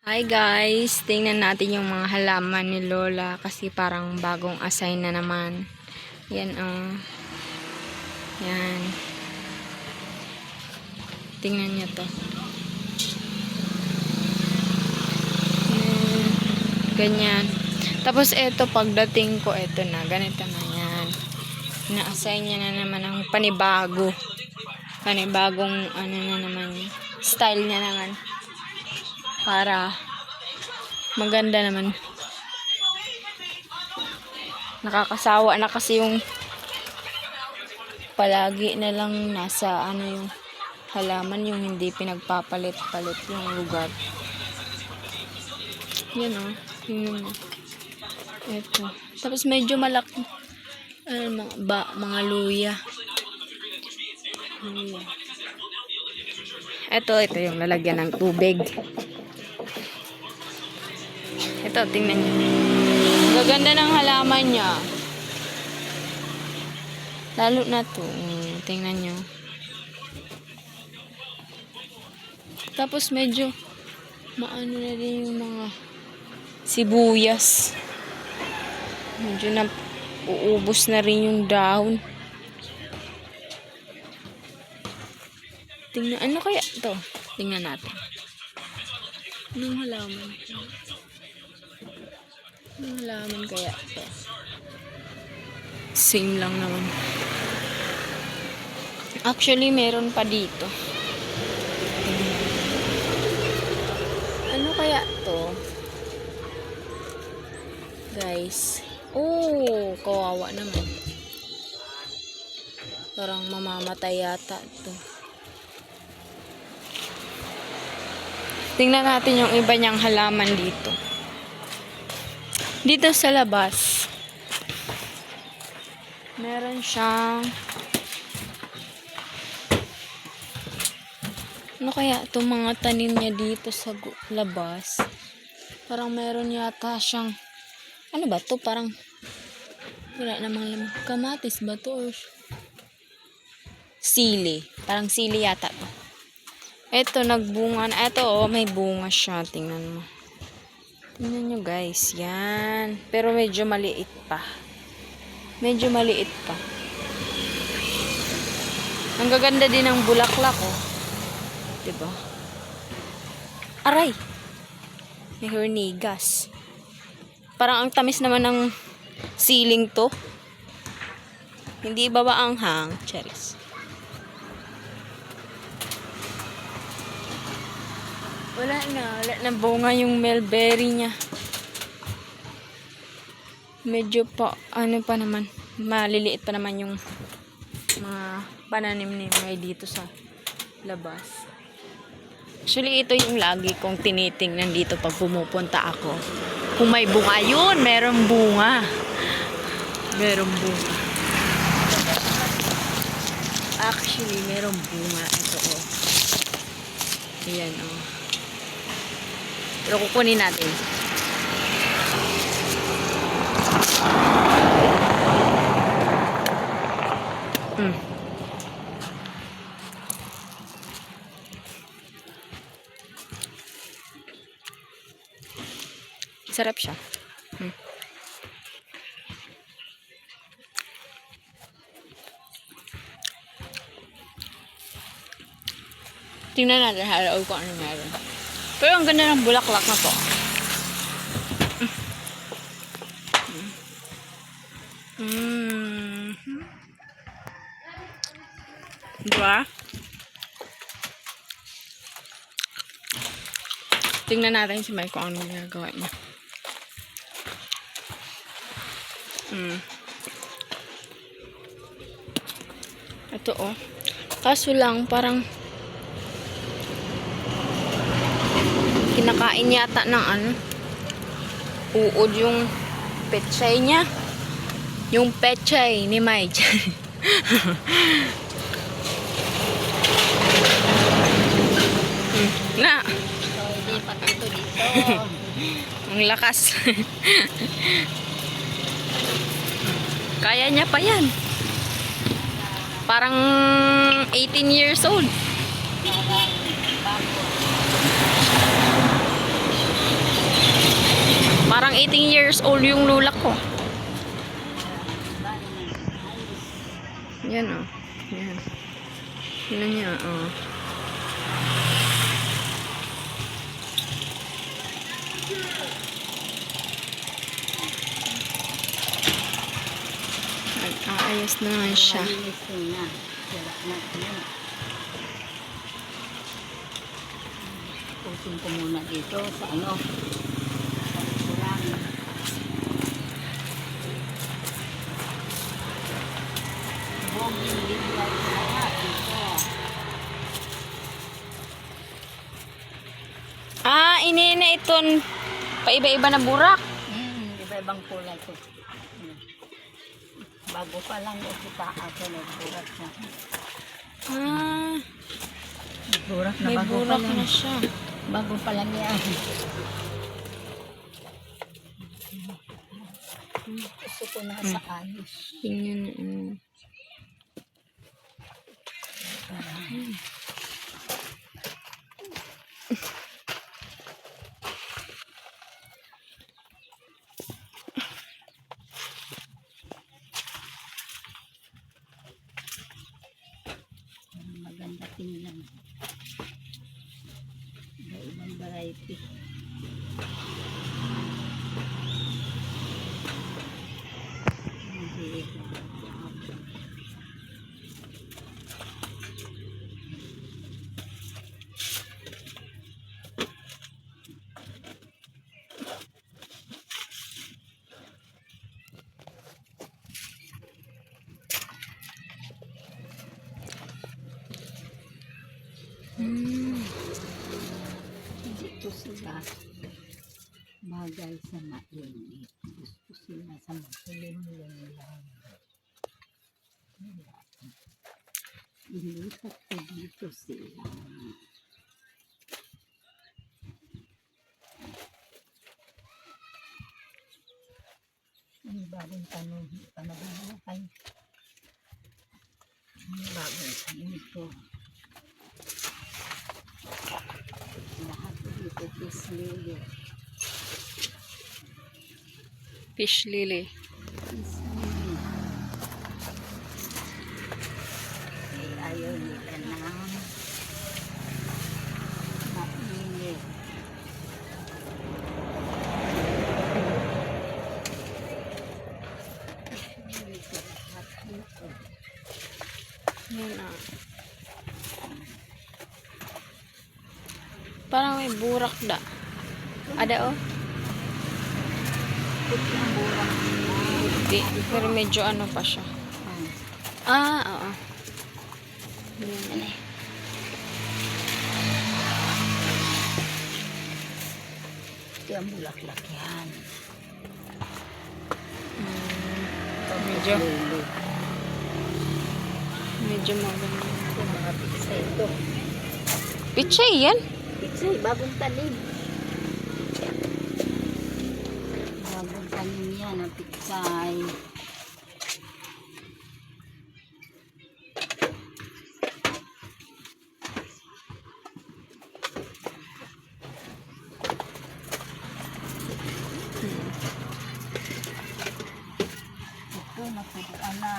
Hi guys, tingnan natin yung mga halaman ni Lola kasi parang bagong assign na naman. Yan oh. Yan. Tingnan niyo to. Ganyan. Tapos eto pagdating ko, eto na. Ganito na yan. Na-assign niya na naman ang panibago. Panibagong ano na naman. Style niya naman. Para maganda naman. Nakakasawa na kasi yung palagi na lang nasa ano yung halaman, yung hindi pinagpapalit-palit yung lugar. Yan o. Tingnan mo. Ito. Tapos medyo malaki. Ano, mga luya. Luya. Ito yung lalagyan ng tubig. Ito, tingnan nyo. Gaganda ng halaman niya. Lalo na to. Tingnan nyo. Tapos medyo maano na rin yung mga sibuyas. Medyo na uubos na rin yung dahon. Tingnan, ano kaya to? Tingnan natin. Anong halaman? Anong halaman kaya to? Same lang naman. Actually, meron pa dito. Ano kaya to? Guys. Oh, kawawa naman. Parang mamamatay yata to. Tingnan natin yung iba niyang halaman dito. Dito sa labas, meron siyang ano kaya itong mga tanim niya dito sa labas. Parang meron yata siyang ano ba to? Parang wala namang laman. Kamatis ba to? Or sili. Parang sili yata to. Ito, nagbunga na. Ito, oh, may bunga siya. Tingnan mo. Tingnan nyo, guys. Yan. Pero medyo maliit pa. Medyo maliit pa. Ang gaganda din ng bulaklak, oh. Diba? Aray! May hornigas. Parang ang tamis naman ng siling to. Hindi ba ang hang? Cherries. Wala na bunga yung mulberry niya. Medyo pa, ano pa naman, maliliit pa naman yung mga pananim ni May dito sa labas. Actually, ito yung lagi kong tinitingnan dito pag pumupunta ako. Kung may bunga, yun, merong bunga. Merong bunga. Actually, merong bunga. Ito, oh. Ayan, oh. Pero kukunin natin. Sarap siya. Tingnan natin halaw kung ano meron. Pero ang ganda ng bulaklak na to. Diba? Tingnan natin si Mike kung ano ginagawa niya. Ito, oh. Kaso lang, parang kinakain yata ng ano, uod yung pechay niya. Yung pechay ni Mike. Na. Hindi pa ito dito. Ang lakas. Kaya niya pa yan. Parang 18 years old. Parang bago. 80 years old yung lula ko. Yan o. Yan. Yan niya, o. Nag-aayos na naman siya. Malinis na. Sira na. Yan. Pusin ko muna dito sa ano. Sa kulang. Boging liglay na nga dito. Ah, inina iton paiba-iba na burak. Iba-ibang kulay ko. Bago pa lang kita ako nagburak na. Ah, Burak na may bago burak pa lang. na siya. Bago pa lang yan. Gusto ko na sa ayos. Tingnan. Maganda tingnan. Iba-ibang variety. Dito sila bagay sa mainit. Gusto sila sa makulimlim lang. Ilipat ko dito sila. Ang bagong tanong, panabulakay. Ang bagong tanong ito. Lahat dito is lily. Fish lily. Is lily. Ay, ayaw nila na mainit. Dito, lahat dito. Yan ah. Parang may burak da. Ada oh. Puti ang burak. Hindi. Pero medyo ano pa siya. Ah, oo. Yan. Puti ang bulaklak yan. Medyo. Lili. Medyo maganda. Ito mga pizza ito. Pichay yan? Pizza, bagong tanim. Bagong tanim yan ang pizza. Ito, natutuan na.